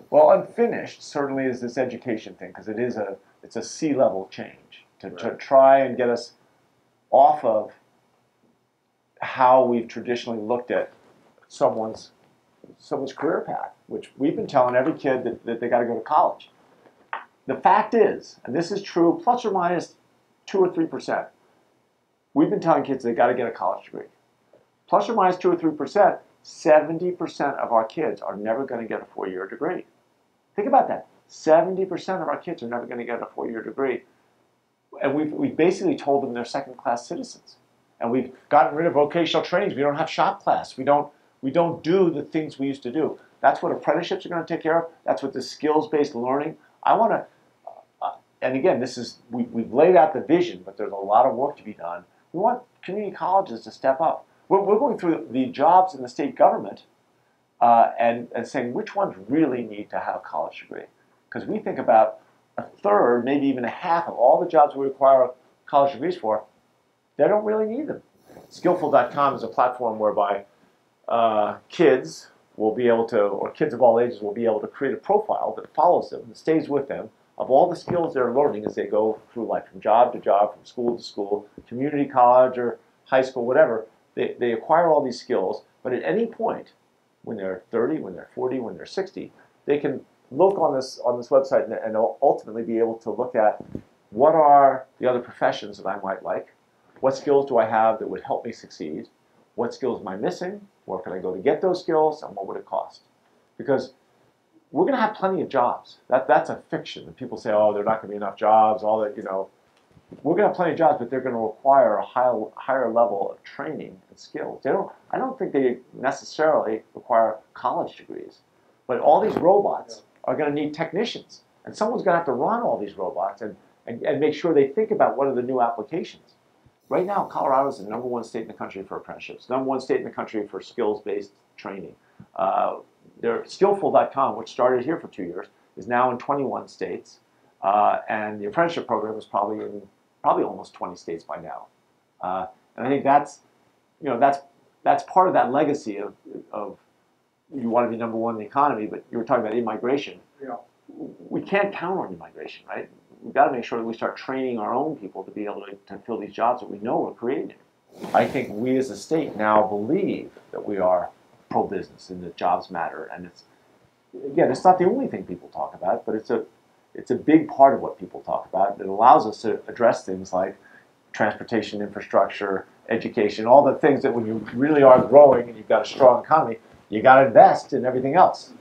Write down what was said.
Well, unfinished certainly is this education thing, because it's a C-level change to try and get us off of how we've traditionally looked at someone's career path, which we've been telling every kid that they got to go to college. The fact is, and this is true plus or minus 2 or 3%, we've been telling kids they got to get a college degree. Plus or minus 2 or 3%, 70% of our kids are never going to get a 4-year degree. Think about that. 70% of our kids are never going to get a 4-year degree. And we've basically told them they're second-class citizens. And we've gotten rid of vocational trainings. We don't have shop class. We don't do the things we used to do. That's what apprenticeships are going to take care of. That's what the skills-based learning. I want to, and again, we've laid out the vision, but there's a lot of work to be done. We want community colleges to step up. We're going through the jobs in the state government and saying which ones really need to have a college degree. Because we think about a third, maybe even a half of all the jobs we require college degrees for, they don't really need them. Skillful.com is a platform whereby kids will be able to, or kids of all ages will be able to create a profile that follows them, that stays with them, of all the skills they're learning as they go through life, from job to job, from school to school, community college or high school, whatever. They acquire all these skills, but at any point, when they're 30, when they're 40, when they're 60, they can look on this website and ultimately be able to look at what are the other professions that I might like, what skills do I have that would help me succeed, what skills am I missing, where can I go to get those skills, and what would it cost? Because we're going to have plenty of jobs. That's a fiction. And people say, oh, there are not going to be enough jobs, all that, We're going to have plenty of jobs, but they're going to require a higher level of training and skills. I don't think they necessarily require college degrees. But all these robots are going to need technicians. And someone's going to have to run all these robots and make sure they think about what are the new applications. Right now, Colorado is the #1 state in the country for apprenticeships, #1 state in the country for skills-based training. Skillful.com, which started here for 2 years, is now in 21 states. And the apprenticeship program is probably in almost 20 states by now. And I think that's part of that legacy of you want to be #1 in the economy, but you were talking about immigration. Yeah. We can't count on immigration, right? We've got to make sure that we start training our own people to be able to fill these jobs that we know we're creating. I think we as a state now believe that we are pro-business and that jobs matter. And it's not the only thing people talk about, but it's a big part of what people talk about. It allows us to address things like transportation infrastructure, education, all the things that when you really are growing and you've got a strong economy, you got to invest in everything else.